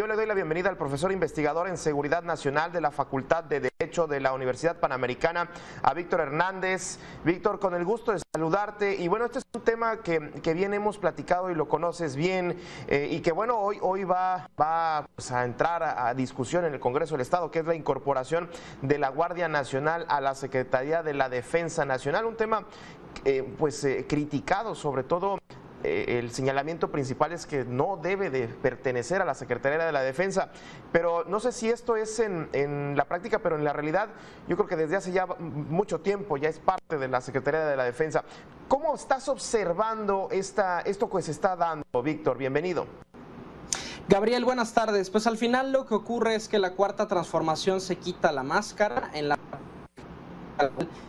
Yo le doy la bienvenida al profesor investigador en Seguridad Nacional de la Facultad de Derecho de la Universidad Panamericana, a Víctor Hernández. Víctor, con el gusto de saludarte. Y bueno, este es un tema que bien hemos platicado y lo conoces bien, y que bueno, hoy va pues, a entrar a discusión en el Congreso del Estado, que es la incorporación de la Guardia Nacional a la Secretaría de la Defensa Nacional. Un tema criticado, sobre todo. El señalamiento principal es que no debe de pertenecer a la Secretaría de la Defensa, pero no sé si esto es en la práctica, pero en la realidad yo creo que desde hace ya mucho tiempo ya es parte de la Secretaría de la Defensa. ¿Cómo estás observando esto que se está dando, Víctor? Bienvenido. Gabriel, buenas tardes. Pues al final lo que ocurre es que la Cuarta Transformación se quita la máscara. En la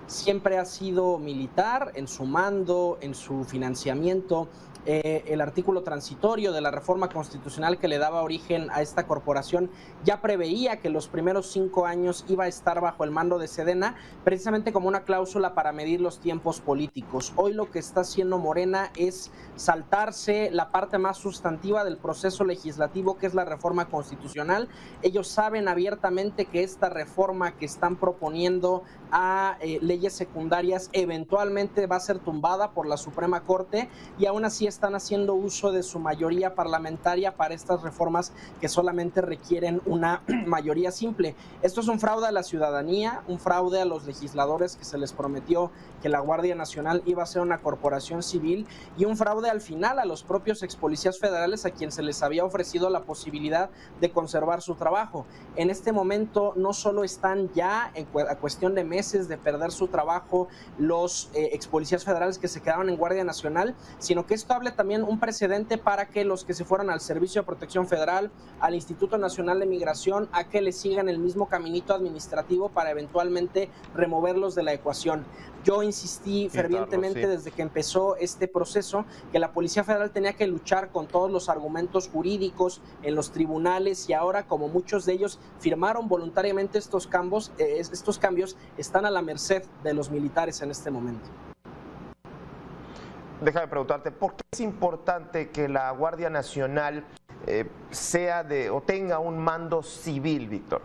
siempre ha sido militar en su mando, en su financiamiento. El artículo transitorio de la reforma constitucional que le daba origen a esta corporación ya preveía que los primeros 5 años iba a estar bajo el mando de Sedena, precisamente como una cláusula para medir los tiempos políticos. Hoy lo que está haciendo Morena es saltarse la parte más sustantiva del proceso legislativo, que es la reforma constitucional. Ellos saben abiertamente que esta reforma que están proponiendo a leyes secundarias eventualmente va a ser tumbada por la Suprema Corte, y aún así están haciendo uso de su mayoría parlamentaria para estas reformas que solamente requieren una mayoría simple. Esto es un fraude a la ciudadanía, un fraude a los legisladores que se les prometió que la Guardia Nacional iba a ser una corporación civil, y un fraude al final a los propios expolicías federales a quien se les había ofrecido la posibilidad de conservar su trabajo. En este momento no solo están ya a cuestión de meses de perder su trabajo los expolicías federales que se quedaron en Guardia Nacional, sino que esto habla también un precedente para que los que se fueron al Servicio de Protección Federal, al Instituto Nacional de Migración, a que le sigan el mismo caminito administrativo para eventualmente removerlos de la ecuación. Yo insistí fervientemente desde que empezó este proceso que la Policía Federal tenía que luchar con todos los argumentos jurídicos en los tribunales, y ahora, como muchos de ellos firmaron voluntariamente estos cambios, están a la merced de los militares en este momento. Déjame preguntarte, ¿por qué es importante que la Guardia Nacional tenga un mando civil, Víctor?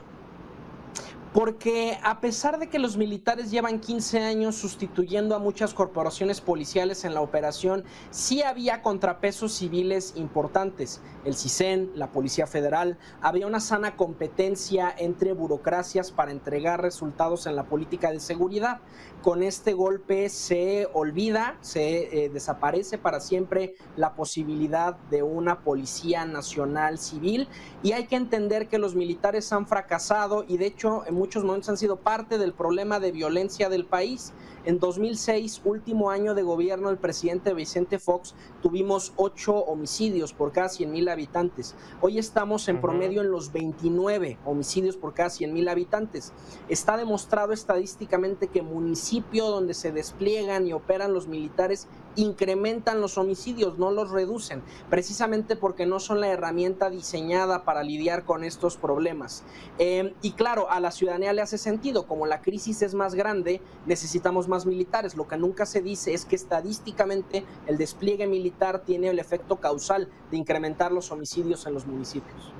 Porque a pesar de que los militares llevan 15 años sustituyendo a muchas corporaciones policiales en la operación, sí había contrapesos civiles importantes. El CISEN, la Policía Federal, había una sana competencia entre burocracias para entregar resultados en la política de seguridad. Con este golpe se olvida, se desaparece para siempre la posibilidad de una Policía Nacional Civil, y hay que entender que los militares han fracasado, y de hecho en muchos momentos han sido parte del problema de violencia del país. En 2006, último año de gobierno del presidente Vicente Fox, tuvimos 8 homicidios por cada 100,000 habitantes. Hoy estamos en promedio en los 29 homicidios por cada 100,000 habitantes. Está demostrado estadísticamente que municipio donde se despliegan y operan los militares incrementan los homicidios, no los reducen, precisamente porque no son la herramienta diseñada para lidiar con estos problemas. Y claro, a la ciudadanía le hace sentido, como la crisis es más grande, necesitamos más militares. Lo que nunca se dice es que estadísticamente el despliegue militar tiene el efecto causal de incrementar los homicidios en los municipios.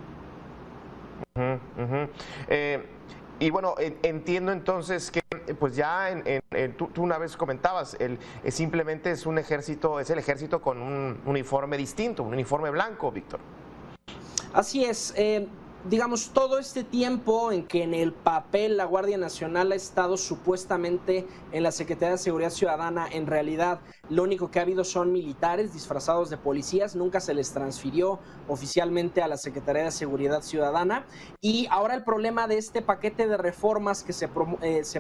Y bueno, entiendo entonces que pues ya tú una vez comentabas, simplemente es el ejército con un uniforme distinto, un uniforme blanco, Víctor. Así es. Digamos, todo este tiempo en que en el papel la Guardia Nacional ha estado supuestamente en la Secretaría de Seguridad Ciudadana, en realidad lo único que ha habido son militares disfrazados de policías, nunca se les transfirió oficialmente a la Secretaría de Seguridad Ciudadana. Y ahora el problema de este paquete de reformas que se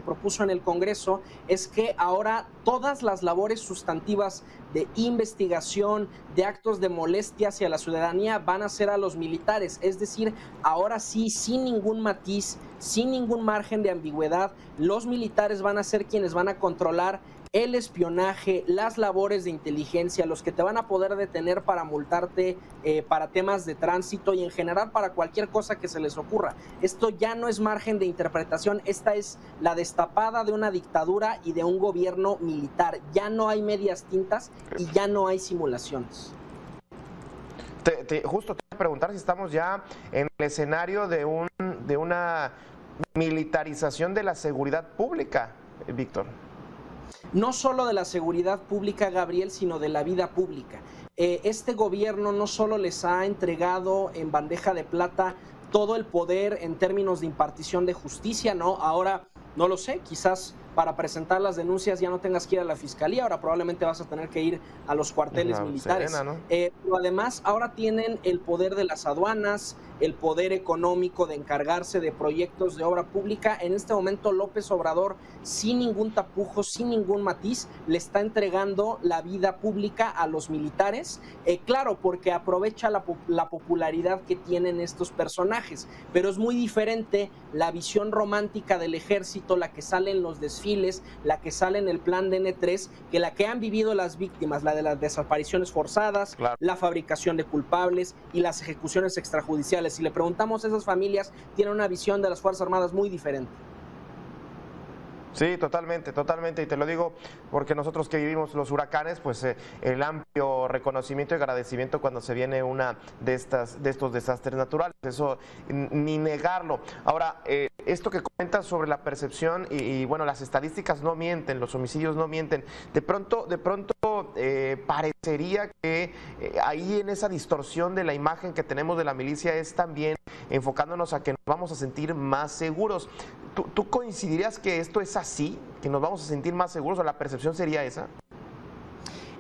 propuso en el Congreso es que ahora todas las labores sustantivas de investigación, de actos de molestia hacia la ciudadanía van a ser a los militares, es decir, ahora sí, sin ningún matiz, sin ningún margen de ambigüedad, los militares van a ser quienes van a controlar el espionaje, las labores de inteligencia, los que te van a poder detener para multarte para temas de tránsito y en general para cualquier cosa que se les ocurra. Esto ya no es margen de interpretación, esta es la destapada de una dictadura y de un gobierno militar. Ya no hay medias tintas y ya no hay simulaciones. Justo te voy a preguntar si estamos ya en el escenario de una militarización de la seguridad pública, Víctor. No solo de la seguridad pública, Gabriel, sino de la vida pública. Este gobierno no solo les ha entregado en bandeja de plata todo el poder en términos de impartición de justicia, ¿no? Ahora, no lo sé, quizás para presentar las denuncias ya no tengas que ir a la fiscalía, ahora probablemente vas a tener que ir a los cuarteles militares. Serena, ¿no? Pero además ahora tienen el poder de las aduanas, el poder económico de encargarse de proyectos de obra pública. En este momento López Obrador, sin ningún tapujo, sin ningún matiz, le está entregando la vida pública a los militares, claro, porque aprovecha la popularidad que tienen estos personajes, pero es muy diferente la visión romántica del ejército, la que sale en los desfiles, la que sale en el plan DN3, que la que han vivido las víctimas, la de las desapariciones forzadas, claro, la fabricación de culpables y las ejecuciones extrajudiciales. Si le preguntamos a esas familias, tienen una visión de las Fuerzas Armadas muy diferente. Sí, totalmente, totalmente, y te lo digo porque nosotros que vivimos los huracanes, pues el amplio reconocimiento y agradecimiento cuando se viene una de estos desastres naturales, eso ni negarlo. Ahora, esto que comentas sobre la percepción y bueno, las estadísticas no mienten, los homicidios no mienten, de pronto parecería que ahí en esa distorsión de la imagen que tenemos de la milicia es también enfocándonos a que nos vamos a sentir más seguros. ¿Tú coincidirías que esto es así, que nos vamos a sentir más seguros, o la percepción sería esa?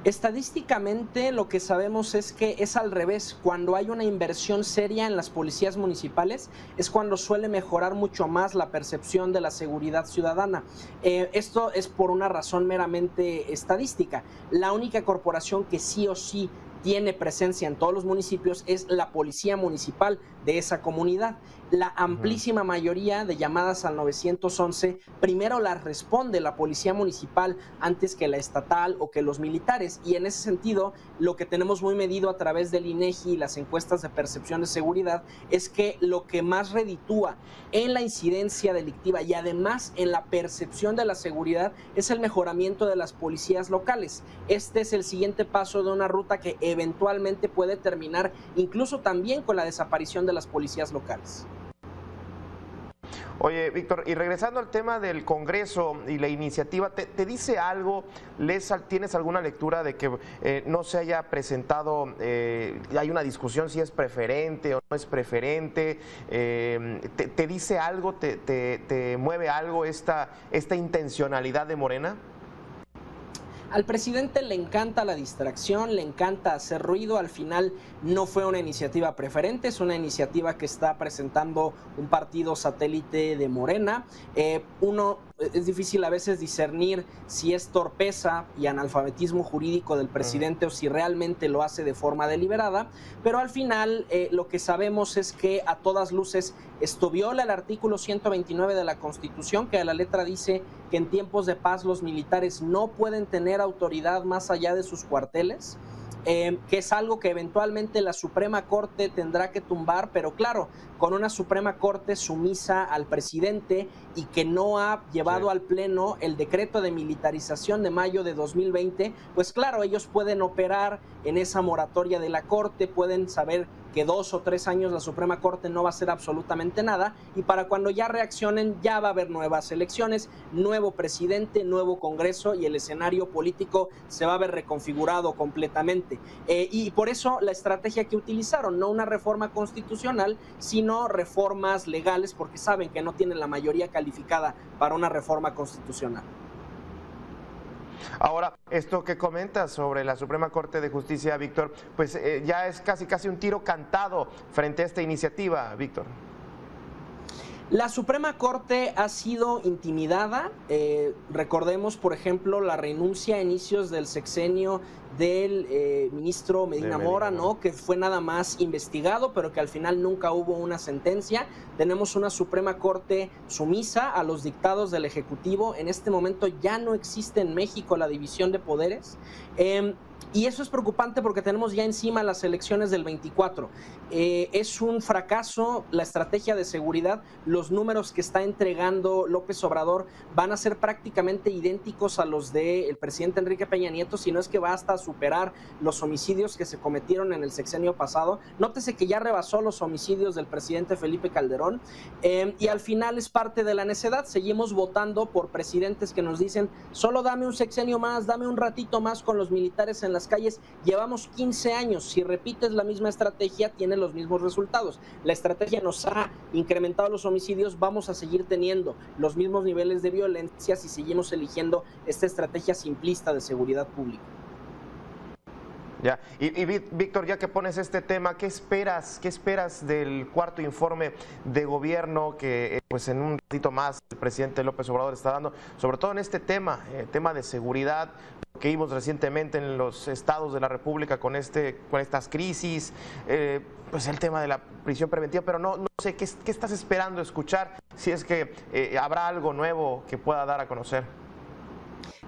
Estadísticamente lo que sabemos es que es al revés. Cuando hay una inversión seria en las policías municipales es cuando suele mejorar mucho más la percepción de la seguridad ciudadana. Esto es por una razón meramente estadística. La única corporación que sí o sí tiene presencia en todos los municipios es la policía municipal de esa comunidad. La amplísima mayoría de llamadas al 911 primero las responde la policía municipal antes que la estatal o que los militares, y en ese sentido lo que tenemos muy medido a través del INEGI y las encuestas de percepción de seguridad es que lo que más reditúa en la incidencia delictiva y además en la percepción de la seguridad es el mejoramiento de las policías locales. Este es el siguiente paso de una ruta que eventualmente puede terminar incluso también con la desaparición de las policías locales. Oye, Víctor, y regresando al tema del Congreso y la iniciativa, ¿te dice algo? ¿Tienes alguna lectura de que no se haya presentado, hay una discusión si es preferente o no es preferente? ¿Te dice algo, te mueve algo esta intencionalidad de Morena? Al presidente le encanta la distracción, le encanta hacer ruido. Al final no fue una iniciativa preferente, es una iniciativa que está presentando un partido satélite de Morena. Es difícil a veces discernir si es torpeza y analfabetismo jurídico del presidente o si realmente lo hace de forma deliberada, pero al final lo que sabemos es que a todas luces esto viola el artículo 129 de la Constitución, que a la letra dice que en tiempos de paz los militares no pueden tener autoridad más allá de sus cuarteles. Que es algo que eventualmente la Suprema Corte tendrá que tumbar, pero claro, con una Suprema Corte sumisa al presidente y que no ha llevado al Pleno el decreto de militarización de mayo de 2020, pues claro, ellos pueden operar en esa moratoria de la Corte, pueden saber que 2 o 3 años la Suprema Corte no va a hacer absolutamente nada, y para cuando ya reaccionen ya va a haber nuevas elecciones, nuevo presidente, nuevo Congreso, y el escenario político se va a ver reconfigurado completamente. Y por eso la estrategia que utilizaron, no una reforma constitucional, sino reformas legales, porque saben que no tienen la mayoría calificada para una reforma constitucional. Ahora, esto que comentas sobre la Suprema Corte de Justicia, Víctor, pues ya es casi un tiro cantado frente a esta iniciativa, Víctor. La Suprema Corte ha sido intimidada. Recordemos, por ejemplo, la renuncia a inicios del sexenio del ministro Medina Mora, ¿no? Que fue nada más investigado, pero que al final nunca hubo una sentencia. Tenemos una Suprema Corte sumisa a los dictados del Ejecutivo. En este momento ya no existe en México la división de poderes. Y eso es preocupante porque tenemos ya encima las elecciones del 24. Es un fracaso la estrategia de seguridad. Los números que está entregando López Obrador van a ser prácticamente idénticos a los del presidente Enrique Peña Nieto, si no es que va hasta superar los homicidios que se cometieron en el sexenio pasado. Nótese que ya rebasó los homicidios del presidente Felipe Calderón, y al final es parte de la necedad. Seguimos votando por presidentes que nos dicen: solo dame un sexenio más, dame un ratito más con los militares en las calles. Llevamos 15 años, si repites la misma estrategia, tiene los mismos resultados. La estrategia nos ha incrementado los homicidios, vamos a seguir teniendo los mismos niveles de violencia si seguimos eligiendo esta estrategia simplista de seguridad pública. Ya, y Víctor, ya que pones este tema, ¿qué esperas del cuarto informe de gobierno que pues en un ratito más el presidente López Obrador está dando, sobre todo en este tema de seguridad, que vimos recientemente en los estados de la República con estas crisis, pues el tema de la prisión preventiva, pero no sé, ¿qué estás esperando escuchar? Si es que habrá algo nuevo que pueda dar a conocer.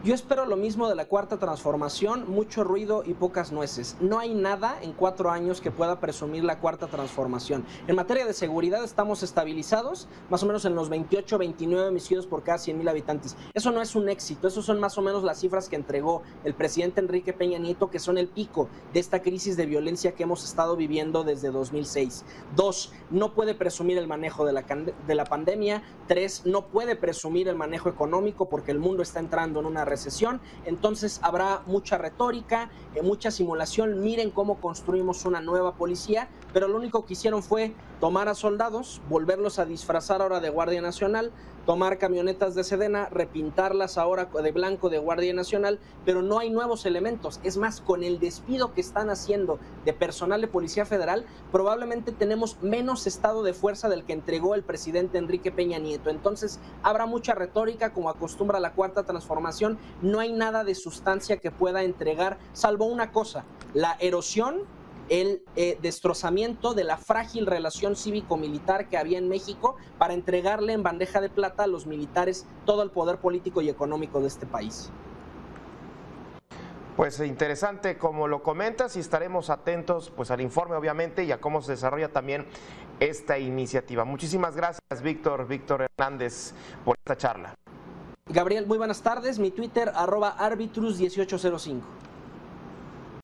Yo espero lo mismo de la cuarta transformación: mucho ruido y pocas nueces. No hay nada en 4 años que pueda presumir la cuarta transformación. En materia de seguridad estamos estabilizados, más o menos en los 28, 29 homicidios por cada 100,000 habitantes. Eso no es un éxito, eso son más o menos las cifras que entregó el presidente Enrique Peña Nieto, que son el pico de esta crisis de violencia que hemos estado viviendo desde 2006. 2, no puede presumir el manejo de la pandemia. 3, no puede presumir el manejo económico porque el mundo está entrando en una recesión. Entonces habrá mucha retórica, mucha simulación. Miren cómo construimos una nueva policía, pero lo único que hicieron fue tomar a soldados, volverlos a disfrazar ahora de Guardia Nacional, tomar camionetas de Sedena, repintarlas ahora de blanco de Guardia Nacional, pero no hay nuevos elementos. Es más, con el despido que están haciendo de personal de Policía Federal, probablemente tenemos menos estado de fuerza del que entregó el presidente Enrique Peña Nieto. Entonces habrá mucha retórica, como acostumbra la cuarta transformación. No hay nada de sustancia que pueda entregar, salvo una cosa: la erosión, el destrozamiento de la frágil relación cívico-militar que había en México, para entregarle en bandeja de plata a los militares todo el poder político y económico de este país. Pues interesante como lo comentas, y estaremos atentos pues al informe, obviamente, y a cómo se desarrolla también esta iniciativa. Muchísimas gracias, Víctor Hernández, por esta charla. Gabriel, muy buenas tardes. Mi Twitter, @arbitrus1805.